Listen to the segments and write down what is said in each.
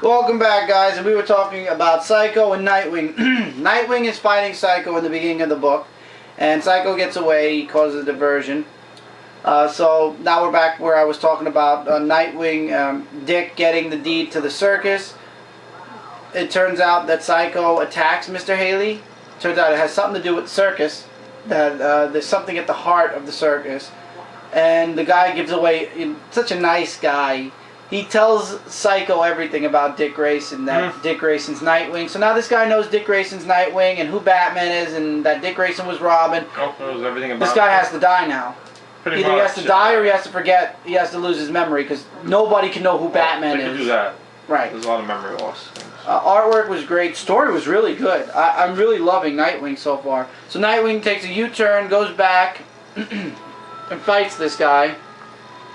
Welcome back, guys, and we were talking about Psycho and Nightwing. Nightwing is fighting Psycho in the beginning of the book, and Psycho gets away, he causes a diversion. So now we're back where I was talking about Nightwing, Dick getting the deed to the circus. It turns out that Psycho attacks Mr. Haley. Turns out it has something to do with the circus, that there's something at the heart of the circus. And the guy gives away, such a nice guy. He tells Psycho everything about Dick Grayson, that Dick Grayson's Nightwing. So now this guy knows Dick Grayson's Nightwing and who Batman is and that Dick Grayson was Robin. Oh, knows everything about this guy has to die now. Pretty Either much, he has to die or he has to forget, he has to lose his memory because nobody can know who Batman they is. Can do that. Right. There's a lot of memory loss. Artwork was great. Story was really good. I'm really loving Nightwing so far. So Nightwing takes a U-turn, goes back, and fights this guy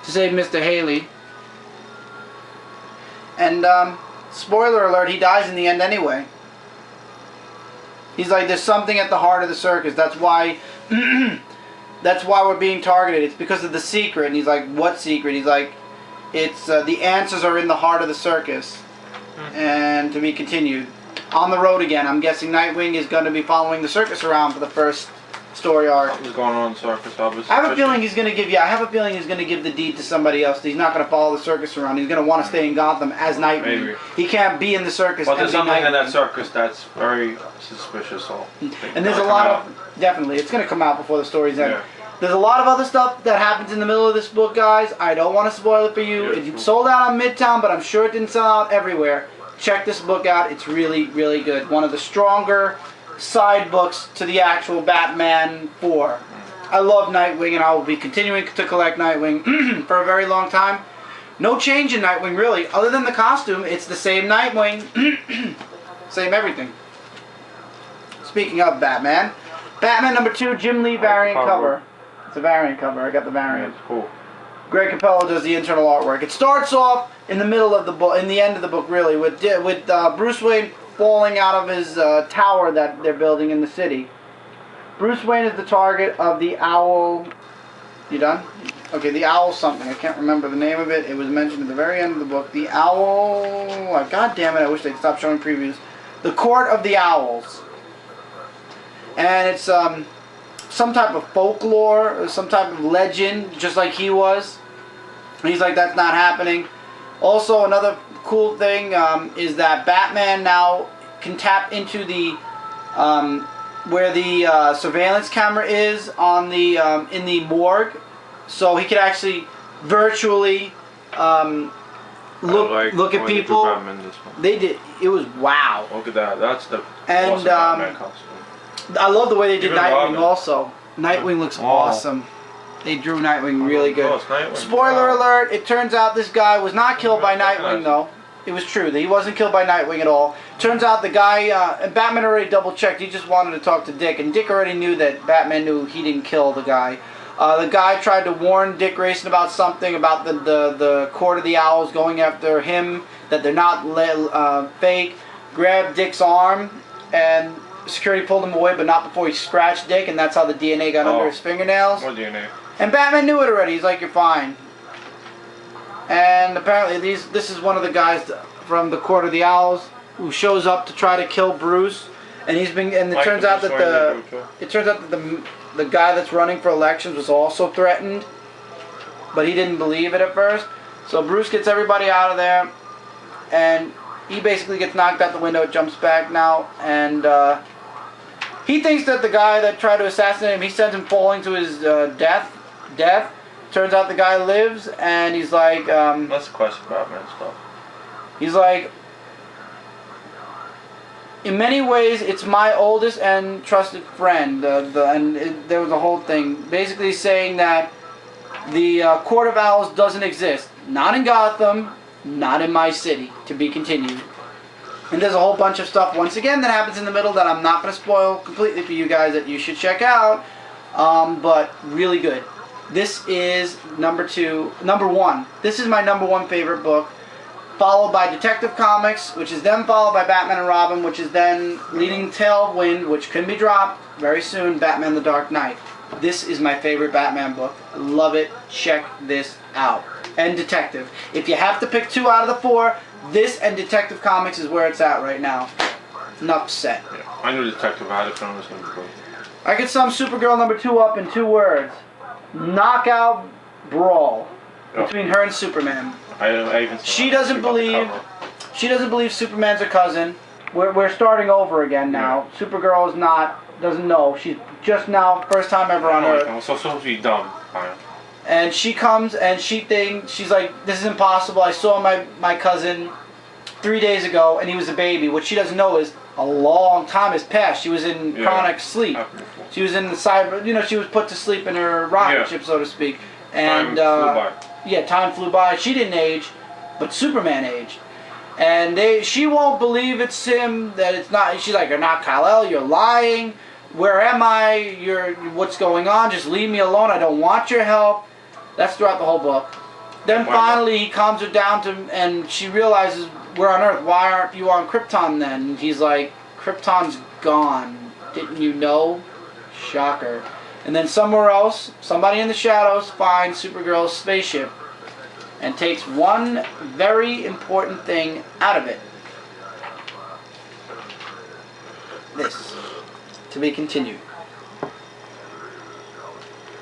to save Mr. Haley. And, spoiler alert, he dies in the end anyway. He's like, there's something at the heart of the circus. That's why, that's why we're being targeted. It's because of the secret. And he's like, what secret? He's like, it's, the answers are in the heart of the circus. And to be continued. On the road again. I'm guessing Nightwing is going to be following the circus around for the first story arc. What was going on in the circus, obviously. I have a feeling he's going to give, I have a feeling he's going to give the deed to somebody else. He's not going to follow the circus around. He's going to want to stay in Gotham as Nightwing. Maybe. He can't be in the circus. But there's something Nightwing. in that circus that's very suspicious. So and there's a lot of, definitely, it's going to come out before the story's end. Yeah. There's a lot of other stuff that happens in the middle of this book, guys. I don't want to spoil it for you. Yeah, It sold out on Midtown, but I'm sure it didn't sell out everywhere. Check this book out. It's really, really good. One of the stronger side books to the actual Batman 4. I love Nightwing, and I will be continuing to collect Nightwing for a very long time. No change in Nightwing, really. Other than the costume, it's the same Nightwing. Same everything. Speaking of Batman, Batman #2, Jim Lee variant cover. It's a variant cover. I got the variant. Yeah, cool. Greg Capello does the internal artwork. It starts off in the middle of the book, in the end of the book, really, with Bruce Wayne falling out of his tower that they're building in the city. Bruce Wayne is the target of the owl. You done? Okay, the owl something. I can't remember the name of it. It was mentioned at the very end of the book. The owl. God damn it! I wish they'd stop showing previews. The Court of the Owls. And it's some type of folklore, or some type of legend, just like he was. And he's like, that's not happening. Also, another cool thing is that Batman now can tap into the where the surveillance camera is on the in the morgue, so he could actually virtually look at people. They did. It was wow. Look at that. That's the and awesome Batman costume. I love the way they did Even Nightwing Robin. also. Nightwing looks awesome. They drew Nightwing really good. Nightwing. Spoiler alert, it turns out this guy was not killed by Nightwing though. It was true that he wasn't killed by Nightwing at all. Turns out the guy, and Batman already double checked, he just wanted to talk to Dick, and Dick already knew that Batman knew he didn't kill the guy. The guy tried to warn Dick Grayson about something, about the Court of the Owls going after him, that they're not fake, grabbed Dick's arm, and security pulled him away, but not before he scratched Dick, and that's how the DNA got under his fingernails. More DNA. And Batman knew it already. He's like, you're fine. And apparently this is one of the guys from the Court of the Owls who shows up to try to kill Bruce. And it turns out that the guy that's running for elections was also threatened, but he didn't believe it at first. So Bruce gets everybody out of there, and he basically gets knocked out the window. It jumps back now, and he thinks that the guy that tried to assassinate him, he sends him falling to his death. Turns out the guy lives, and he's like... That's a question about Batman stuff. He's like... In many ways, it's my oldest and trusted friend. There was a whole thing basically saying that the Court of Owls doesn't exist. Not in Gotham, not in my city. To be continued. And there's a whole bunch of stuff, once again, that happens in the middle that I'm not going to spoil completely for you guys that you should check out. But really good. This is number one. This is my #1 favorite book. Followed by Detective Comics, which is then followed by Batman and Robin, which is then leading Tailwind, which can be dropped very soon, Batman the Dark Knight. This is my favorite Batman book. Love it. Check this out. And Detective. If you have to pick 2 out of the 4, This and Detective Comics is where it's at right now. Enough said. Yeah. I knew Detective had it, film was going to be good. I could sum Supergirl #2 up in 2 words. Knockout brawl between her and Superman. I even She doesn't believe Superman's a cousin. We're starting over again now. Yeah. Supergirl is doesn't know. She's just now, first time ever on Earth. I'm so supposed to be dumb. And she comes and she's like, this is impossible. I saw my cousin 3 days ago and he was a baby. What she doesn't know is a long time has passed. She was in chronic sleep. She was in the cyber, she was put to sleep in her rocket ship, so to speak. And time flew by. Yeah, time flew by. She didn't age, but Superman aged. And she won't believe it's him, that it's not. She's like, you're not Kal-El, you're lying. Where am I? What's going on? Just leave me alone. I don't want your help. That's throughout the whole book. Then finally he calms her down and she realizes, we're on Earth. Why aren't you on Krypton then? And he's like, Krypton's gone. Didn't you know? Shocker. And then somewhere else, somebody in the shadows finds Supergirl's spaceship and takes one very important thing out of it. This. To be continued.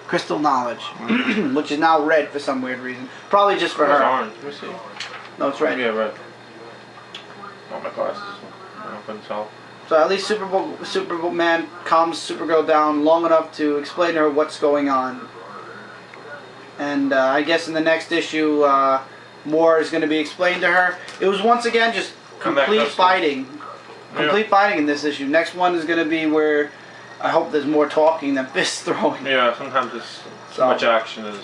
Crystal knowledge. Which is now red for some weird reason. Probably just for her. It's orange. Let me see. No, it's red. Yeah, red. Oh, my glasses. I couldn't tell. So at least Superman calms Supergirl down long enough to explain to her what's going on. And I guess in the next issue, more is going to be explained to her. It was once again just complete fighting. Complete fighting in this issue. Next one is going to be where I hope there's more talking than fist throwing. Yeah, sometimes it's too much action is...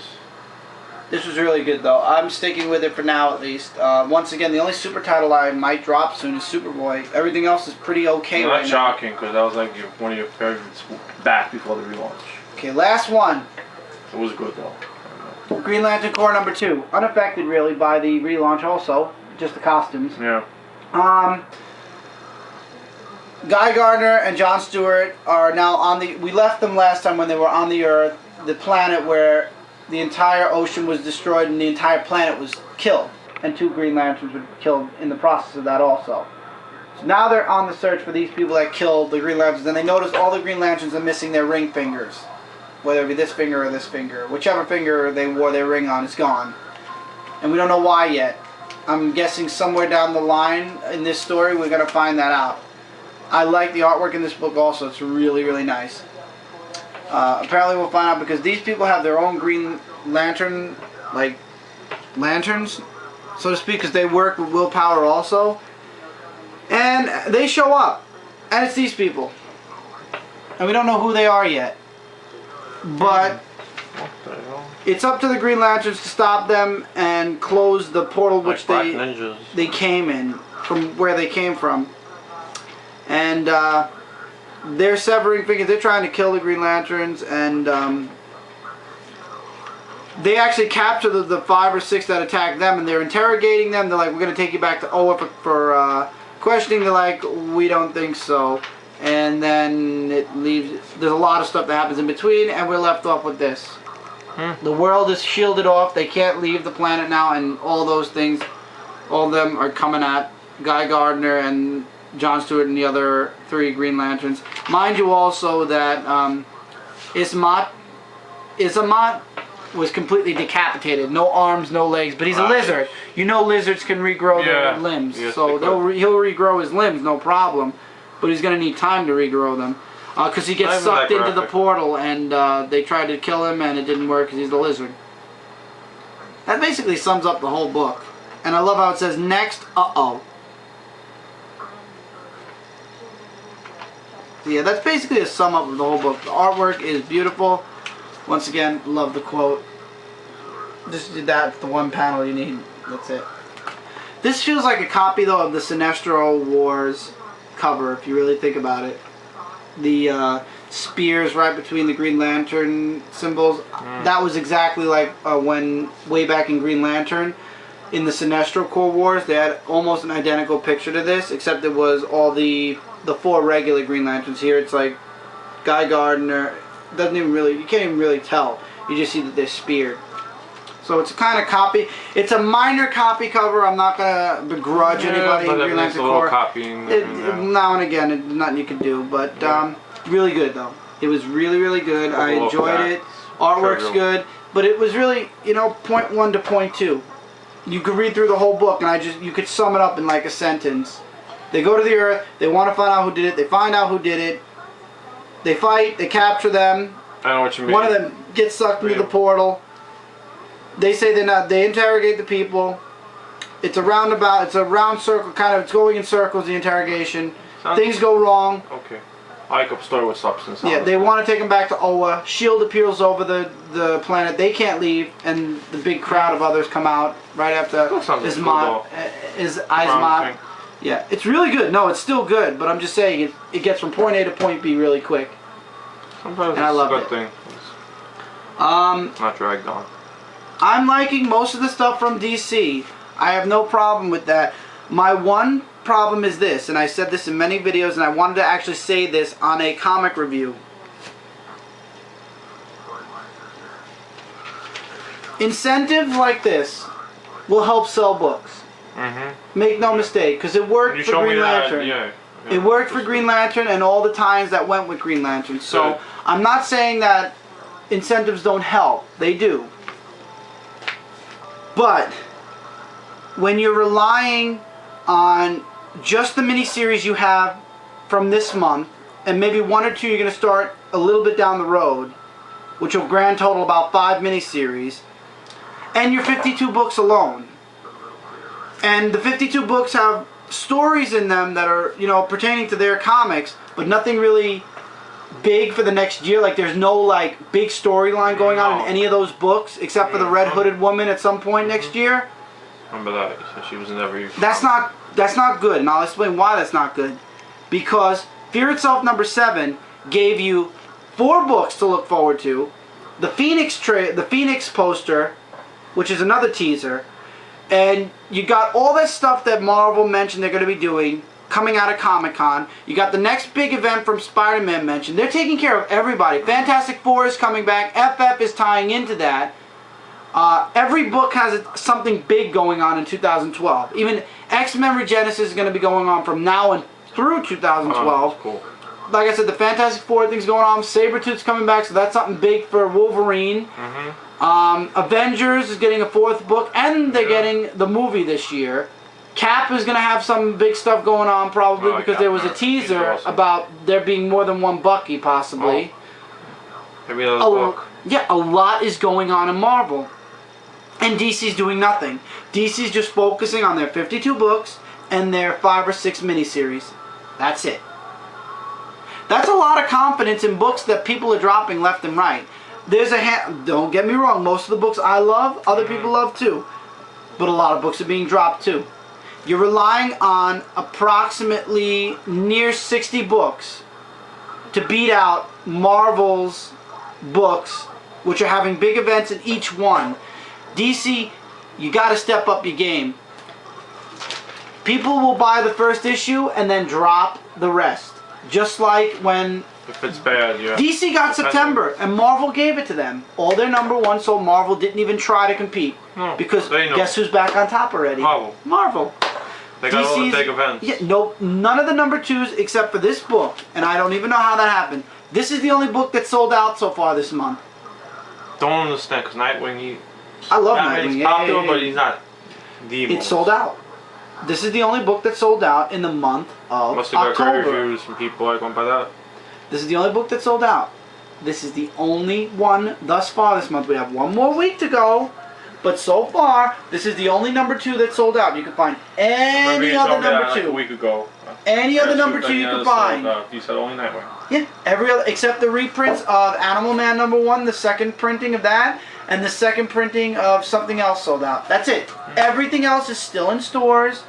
This was really good though. I'm sticking with it for now at least. Once again, the only super title I might drop soon is Superboy. Everything else is pretty okay right now. Not shocking, because that was like one of your favorites back before the relaunch. Okay, last one. It was good though. Green Lantern Corps #2. Unaffected really by the relaunch also. Just the costumes. Yeah. Guy Gardner and John Stewart are now on the... We left them last time when they were on the Earth, the planet where the entire ocean was destroyed and the entire planet was killed. And 2 Green Lanterns were killed in the process of that also. So now they're on the search for these people that killed the Green Lanterns, and they notice all the Green Lanterns are missing their ring fingers. Whether it be this finger or this finger. Whichever finger they wore their ring on is gone. And we don't know why yet. I'm guessing somewhere down the line in this story we're going to find that out. I like the artwork in this book also. It's really, really nice. Apparently we'll find out because these people have their own Green Lantern, like, lanterns, so to speak, because they work with willpower also. And they show up. And it's these people. And we don't know who they are yet. But it's up to the Green Lanterns to stop them and close the portal which they came in, from where they came from. And they're severing fingers. They're trying to kill the Green Lanterns, and they actually capture the 5 or 6 that attacked them, and they're interrogating them. They're like, we're going to take you back to Oa for questioning. They're like, we don't think so. And then it leaves. There's a lot of stuff that happens in between, and we're left off with this. The world is shielded off. They can't leave the planet now, and all those things, all of them are coming at Guy Gardner and John Stewart and the other 3 Green Lanterns. Mind you also that Ismat was completely decapitated. No arms, no legs, but he's a lizard. You know lizards can regrow their limbs. Yes, so he'll regrow his limbs, no problem. But he's going to need time to regrow them. Because he gets sucked into the portal, and they tried to kill him, and it didn't work because he's a lizard. That basically sums up the whole book. And I love how it says, next, uh-oh. So yeah, that's basically a sum up of the whole book. The artwork is beautiful. Once again, love the quote. Just did that, the one panel you need. That's it. This feels like a copy, though, of the Sinestro Wars cover, if you really think about it. The spears right between the Green Lantern symbols. That was exactly like when, way back in Green Lantern, in the Sinestro Corps Wars, they had almost an identical picture to this, except it was all the 4 regular Green Lanterns. Here it's like Guy Gardner. Doesn't even really, you can't even really tell. You just see that they're speared. So it's a kind of copy. It's a minor copy cover. I'm not gonna begrudge anybody. But Green Lantern a little Corps. copying. Now and again, it's nothing you can do. But really good though. It was really, really good. I enjoyed it. Artwork's good. But it was really, you know, point 1 to point 2. You could read through the whole book, and you could sum it up in like a sentence. They go to the Earth. They want to find out who did it. They find out who did it. They fight. They capture them. I know what you mean. One of them gets sucked into the portal. They say they're not. They interrogate the people. It's a roundabout. It's a round circle. Kind of. It's going in circles. The interrogation. Things go wrong. Okay. I like a story with substance. Yeah, they want to take him back to Oa. Shield appears over the planet. They can't leave, and the big crowd of others come out right after Ismot. Yeah, it's really good. No, it's still good, but I'm just saying it gets from point A to point B really quick. Sometimes and I love it's a good it. thing. It's not dragged on. I'm liking most of the stuff from DC. I have no problem with that. My one problem is this, and I said this in many videos, and I wanted to actually say this on a comic review. Incentives like this will help sell books. Make no mistake, because it worked for Green Lantern. It worked for Green Lantern and all the times that went with Green Lantern. So I'm not saying that incentives don't help. They do. But when you're relying on just the miniseries you have from this month, and maybe 1 or 2 you're going to start a little bit down the road, which will grand total about 5 miniseries, and your 52 books alone. And the 52 books have stories in them that are, you know, pertaining to their comics, but nothing really big for the next year. Like there's no like big storyline going on in any of those books, except for the Red Hooded Woman at some point next year. Remember that? So she was in every. That's not good, and I'll explain why that's not good. Because Fear Itself #7 gave you 4 books to look forward to, the Phoenix poster, which is another teaser, and you got all this stuff that Marvel mentioned they're going to be doing coming out of Comic-Con. You got the next big event from Spider-Man mentioned. They're taking care of everybody. Fantastic Four is coming back. FF is tying into that. Every book has something big going on in 2012. Even X-Men Regenesis is going to be going on from now and through 2012. Cool. Like I said, the Fantastic Four thing's going on. Sabretooth's coming back, so that's something big for Wolverine. Avengers is getting a 4th book, and they're getting the movie this year. Cap is going to have some big stuff going on probably because there was a teaser about there being more than one Bucky possibly. Maybe another book. Yeah, a lot is going on in Marvel. And DC's doing nothing. DC's just focusing on their 52 books and their 5 or 6 miniseries. That's it. That's a lot of confidence in books that people are dropping left and right. There's don't get me wrong, most of the books I love, other people love too. But a lot of books are being dropped too. You're relying on approximately near 60 books to beat out Marvel's books, which are having big events in each one. DC, you got to step up your game. People will buy the first issue and then drop the rest. Just like when if it's bad, yeah. DC got September and Marvel gave it to them. All their #1, so Marvel didn't even try to compete. No, because guess who's back on top already? Marvel. They got all the big events. Yeah, no, none of the #2s except for this book, and I don't even know how that happened. This is the only book that's sold out so far this month. Don't understand, because Nightwing, I love Nightwing. He's popular, but he's not the most. It's sold out. This is the only book that's sold out in the month of Must have got October. great reviews from people like one by that. This is the only book that's sold out. This is the only one thus far this month. We have 1 more week to go, but so far, this is the only #2 that's sold out. You can find any other #2. Like a week ago. Any other #2 you can find. You said only Nightwing. Yeah, every other, except the reprints of Animal Man #1, the 2nd printing of that, and the 2nd printing of something else sold out. That's it. Everything else is still in stores.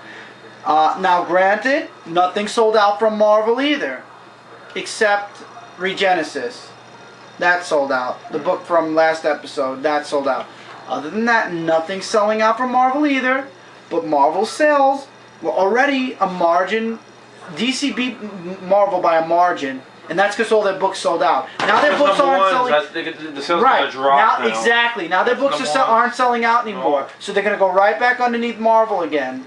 Now, granted, nothing sold out from Marvel either, except Regenesis. That sold out. The book from last episode, that sold out. Other than that, nothing's selling out from Marvel either. But Marvel's sales were already a margin. DC beat Marvel by a margin And that's because all their books sold out. Now their books aren't selling. The sales are gonna drop now. Exactly. Now their books aren't selling out anymore. So they're going to go right back underneath Marvel again.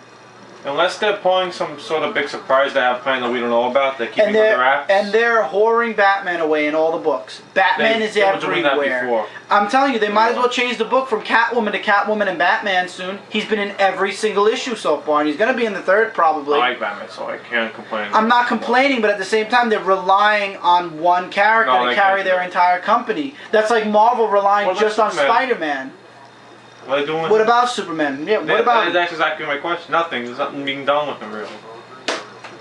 Unless they're pulling some sort of big surprise they have planned that we don't know about, they're keeping under wraps. And they're whoring Batman away in all the books. Batman is everywhere. I'm telling you, they might as well change the book from Catwoman to Catwoman and Batman soon. He's been in every single issue so far, and he's going to be in the third probably. I like Batman, so I can't complain. I'm not complaining, but at the same time, they're relying on one character to carry their entire company. That's like Marvel relying just on Spider-Man. What are they doing? What about Superman? Yeah, what about him? That's exactly my question. Nothing. There's nothing being done with him, really.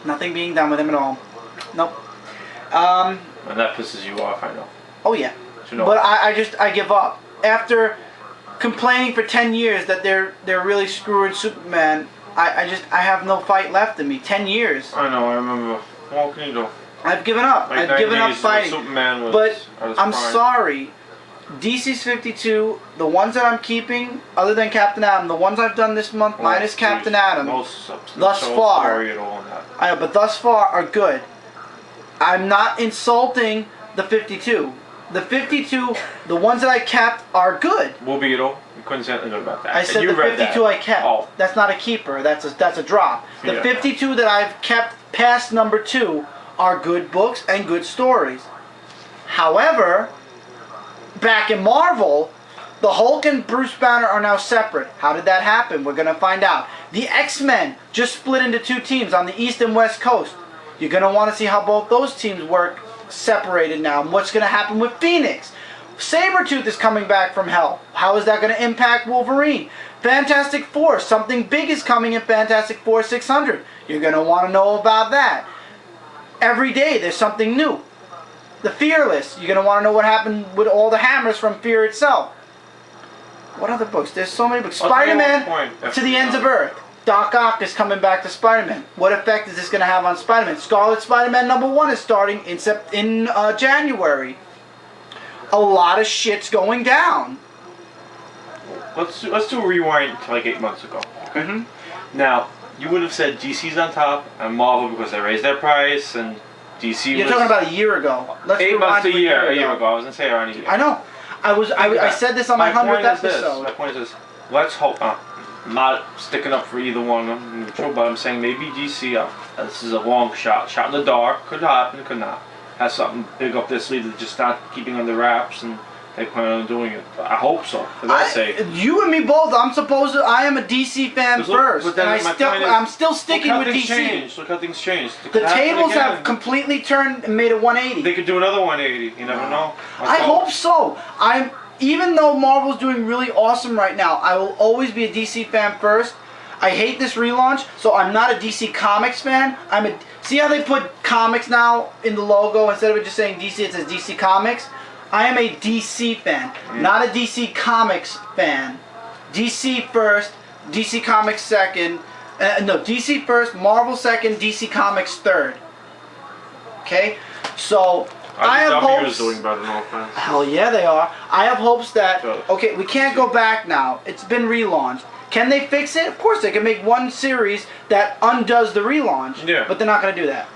Nothing being done with him at all. Nope. And that pisses you off, I know. Oh, yeah. But I give up. After complaining for 10 years that they're really screwing Superman, I have no fight left in me. 10 years. I know, I remember. What can you do? I've given up. I've given up fighting. Superman was but I'm sorry. DC's 52, the ones that I'm keeping, other than Captain Atom, the ones I've done this month, minus Captain Atom, thus far, I know, but thus far are good. I'm not insulting the 52. The 52, the ones that I kept are good. Will Beetle, you couldn't say anything good about that. I said the 52 I kept. Oh. That's not a keeper. That's a drop. The 52 that I've kept past number 2 are good books and good stories. However, back in Marvel, the Hulk and Bruce Banner are now separate. How did that happen? We're going to find out. The X-Men just split into 2 teams on the East and West Coast. You're going to want to see how both those teams work separated now. And what's going to happen with Phoenix? Sabretooth is coming back from hell. How is that going to impact Wolverine? Fantastic Four. Something big is coming in Fantastic Four 600. You're going to want to know about that. Every day there's something new. The Fearless. You're going to want to know what happened with all the hammers from Fear itself. What other books? There's so many books. Spider-Man to the Ends of Earth. Doc Ock is coming back to Spider-Man. What effect is this going to have on Spider-Man? Scarlet Spider-Man #1 is starting in January. A lot of shit's going down. Let's do a rewind to like 8 months ago. Okay? Now, you would have said DC's on top and Marvel because they raised their price and DC You're talking about a year ago. Let's 8 months to a year ago. I was going to say around a year. I know. I said this on my 100th episode. My point is this. Let's hope. I'm not sticking up for either one of them, neutral, but I'm saying maybe DC, this is a long shot. Shot in the dark. Could happen, could not. Has something big up their sleeve that just not keeping under wraps and they plan on doing it. I hope so, for their sake. You and me both. I am a DC fan first. But then I'm still sticking with DC. Look how things changed. The tables have completely turned and made a 180. They could do another 180. You never know. I hope so. Even though Marvel's doing really awesome right now, I will always be a DC fan first. I hate this relaunch, so I'm not a DC Comics fan. See how they put comics now in the logo instead of it just saying DC, it says DC Comics. I am a DC fan, not a DC Comics fan. DC first, DC Comics second. No, DC first, Marvel second, DC Comics third. Okay, so I have hopes. Doing better, no offense. Hell yeah, they are. I have hopes that okay, we can't go back now. It's been relaunched. Can they fix it? Of course, they can make one series that undoes the relaunch. Yeah. But they're not going to do that.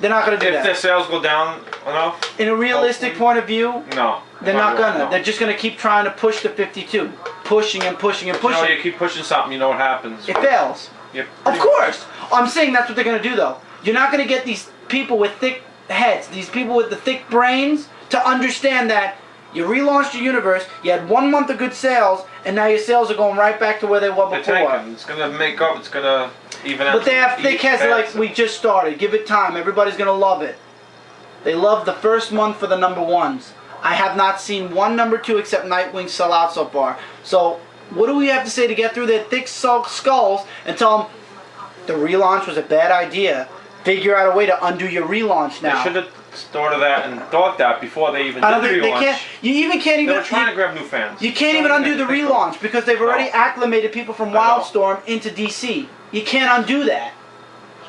They're not going to do that. If their sales go down enough? In a realistic point of view? No. They're not going to. No. They're just going to keep trying to push the 52. Pushing and pushing and pushing. You know, you keep pushing something, you know what happens. It fails. Yep. Of course. I'm saying that's what they're going to do, though. You're not going to get these people with thick heads, these people with the thick brains, to understand that you relaunched your universe, you had 1 month of good sales, and now your sales are going right back to where they were before. They're tanking. It's going to make up, it's going to even out. But they have thick heads like, we just started, give it time, everybody's going to love it. They love the first month for the #1s. I have not seen one #2 except Nightwing sell out so far. So, what do we have to say to get through their thick skulls and tell them the relaunch was a bad idea? Figure out a way to undo your relaunch now. They should have thought of that and thought that before they even did the relaunch. You can't even. They were trying to grab new fans. You can't even undo the relaunch because they've already acclimated people from Wildstorm into DC. You can't undo that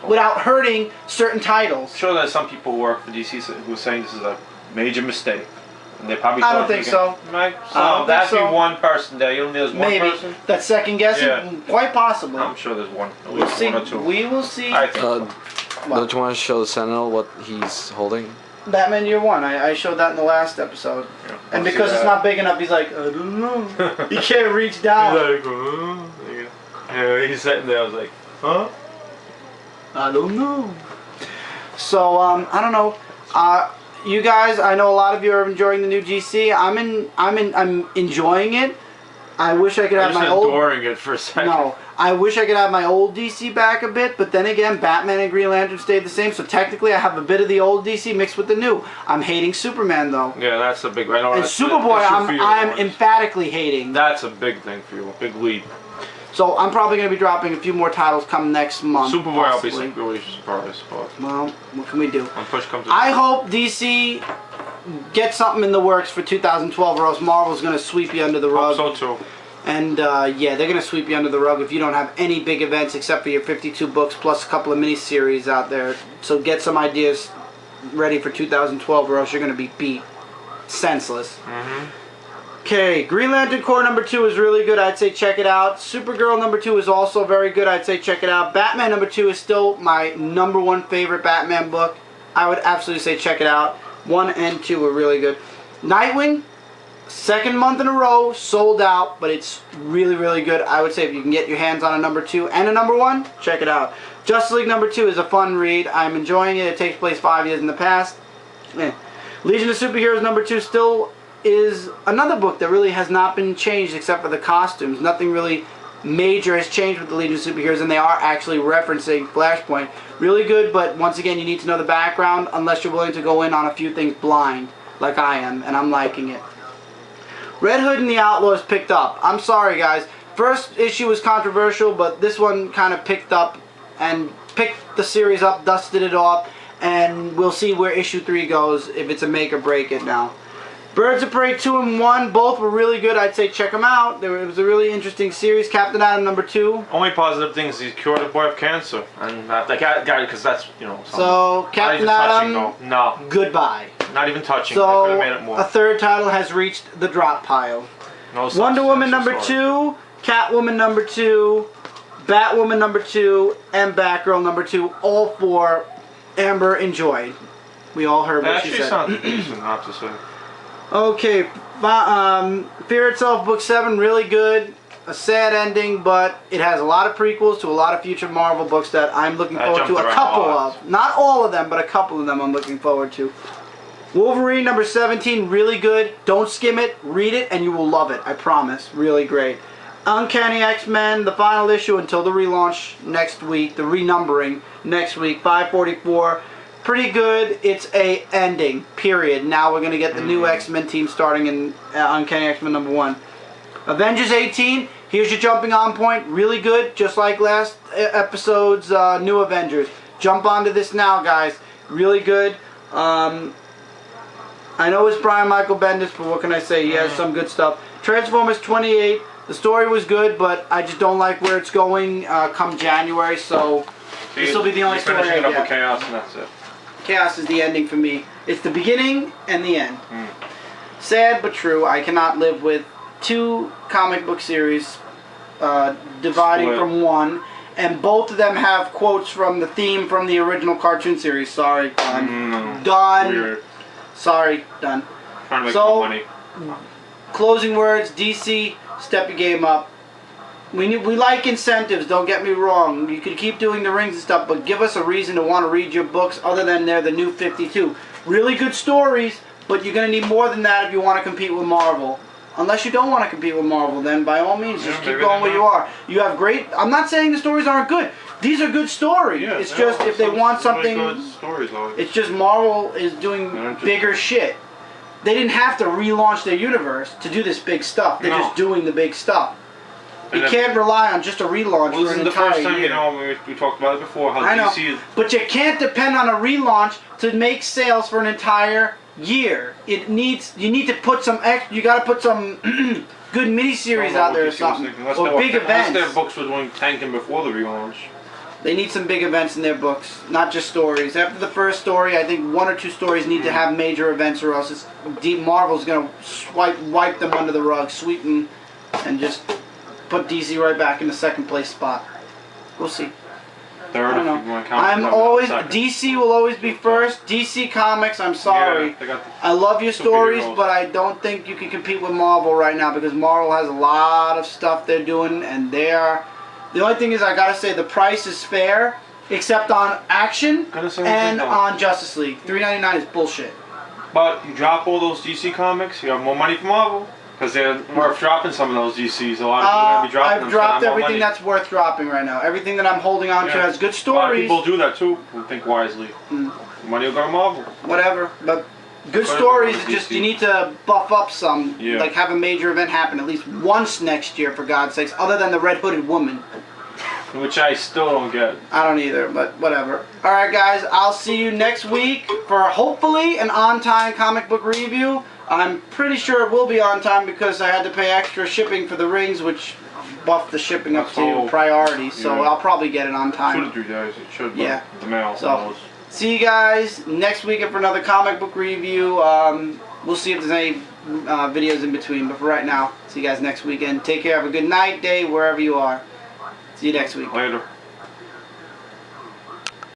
without hurting certain titles. I'm sure there's some people who work for DC who are saying this is a major mistake. And they probably I don't think so. Right? So that'd be one person there. You don't think there's one person? That's second guessing? Yeah. Quite possibly. I'm sure there's one. At least one or two. We will see. I think don't you want to show the Sentinel what he's holding? Batman Year One. I showed that in the last episode. Yeah, and because it's not big enough, he's like, I don't know. He can't reach down. He's like, yeah, he's sitting there. I was like, huh? I don't know. So I don't know. You guys, I know a lot of you are enjoying the new GC. I'm enjoying it. I wish I could have my old. Adoring it for a second. No, I wish I could have my old DC back a bit, but then again, Batman and Green Lantern stayed the same. So technically, I have a bit of the old DC mixed with the new. I'm hating Superman though. Yeah, that's a big. I know. And Superboy, I'm emphatically hating. That's a big thing for you. A big leap. So I'm probably going to be dropping a few more titles come next month. Superboy, I'll be really surprised. But well, what can we do? when push comes to I hope DC gets something in the works for 2012, or else Marvel's going to sweep you under the rug. Hope so too. And yeah, they're going to sweep you under the rug if you don't have any big events except for your 52 books plus a couple of miniseries out there. So get some ideas ready for 2012, or else you're going to be beat senseless. Okay, Green Lantern Corps #2 is really good. I'd say check it out. Supergirl #2 is also very good. I'd say check it out. Batman #2 is still my #1 favorite Batman book. I would absolutely say check it out. 1 and 2 are really good. Nightwing, second month in a row, sold out, but it's really, really good. I would say if you can get your hands on a #2 and a #1, check it out. Justice League #2 is a fun read. I'm enjoying it. It takes place 5 years in the past. Legion of Superheroes #2 still is another book that really has not been changed except for the costumes. Nothing really major has changed with the Legion of Superheroes, and they are actually referencing Flashpoint. Really good, but once again, you need to know the background unless you're willing to go in on a few things blind, like I am, and I'm liking it. Red Hood and the Outlaws picked up. I'm sorry, guys. First issue was controversial, but this one kind of picked up and picked the series up, dusted it off, and we'll see where issue 3 goes, if it's a make or break it now. Birds of Prey 2 and 1, both were really good. I'd say check them out. It was a really interesting series. Captain Atom #2. Only positive thing is he cured a boy of cancer, and that guy, because that's something. So Captain Atom, no, goodbye. not even touching. So I could have made it more. a third title has reached the drop pile. No Wonder Woman #2, Catwoman #2, Batwoman #2, and Batgirl #2. All 4 Amber enjoyed. We all heard what she said. Sounds decent, not to say. Okay, Fear Itself Book 7, really good. A sad ending, but it has a lot of prequels to a lot of future Marvel books that I'm looking forward to. A couple of. Not all of them, but a couple of them I'm looking forward to. Wolverine #17, really good. Don't skim it, read it, and you will love it. I promise. Really great. Uncanny X-Men, the final issue until the relaunch next week, the renumbering next week, 544. Pretty good. It's a ending, period. Now we're going to get the new X-Men team starting in Uncanny X-Men #1. Avengers 18, here's your jumping on point. Really good, just like last episode's New Avengers. Jump onto this now, guys. Really good. I know it's Brian Michael Bendis, but what can I say? He has some good stuff. Transformers 28, the story was good, but I just don't like where it's going come January, so this will be the only story I get. Chaos, and that's it. Chaos is the ending for me. It's the beginning and the end. Sad but true. I cannot live with 2 comic book series dividing from one, and both of them have quotes from the theme from the original cartoon series. Sorry, done. Done. Weird. Sorry, done. Trying to make more money. Closing words, DC, step your game up. We like incentives, don't get me wrong. You can keep doing the rings and stuff, but give us a reason to want to read your books other than they're the new 52. Really good stories, but you're going to need more than that if you want to compete with Marvel. Unless you don't want to compete with Marvel, then by all means, just keep going where you are. You have great... I'm not saying the stories aren't good. These are good stories. Yeah, it's just if they want something... Really good stories, it's just Marvel is doing bigger shit. They didn't have to relaunch their universe to do this big stuff. They're just doing the big stuff. You can't rely on just a relaunch for an entire year. This is the first time, you know, we talked about it before, how DC is... But you can't depend on a relaunch to make sales for an entire year. You need to put some you got to put some good miniseries out there or something. Or big events. Unless their books were doing tanking before the relaunch. They need some big events in their books, not just stories. After the first story, I think 1 or 2 stories need to have major events, or else Marvel's going to wipe them under the rug, sweep them, and just put DC right back in the second place spot. We'll see. third. I If don't you know. want to count I'm them, always second. DC will always be first. DC Comics. I'm sorry. Yeah, they got the I love your stories, superheroes. but I don't think you can compete with Marvel right now because Marvel has a lot of stuff they're doing, and they are. The only thing is, I gotta say, the price is fair, except on Action Gonna say and no. on Justice League. $3.99 is bullshit. But you drop all those DC comics, you have more money for Marvel. Because they're worth dropping some of those DCs. A lot of people are going to be dropping them. I've so dropped more everything money. that's worth dropping right now. Everything that I'm holding on to has good A lot of stories. people do that too, who think wisely. Money will go to Marvel. Whatever, but good Whatever, stories. DC. Just you need to buff up some. Yeah. Like have a major event happen at least once next year, for God's sakes. Other than the Red Hooded Woman. Which I still don't get. I don't either, but whatever. Alright guys, I'll see you next week for hopefully an on-time comic book review. I'm pretty sure it will be on time because I had to pay extra shipping for the rings, which buffed the shipping up to priority, so I'll probably get it on time. 2 to 3 days, it should, Yeah. the mail. So, see you guys next week for another comic book review. We'll see if there's any videos in between, but for right now, see you guys next weekend. Take care, have a good night, day, wherever you are. See you next week. Later.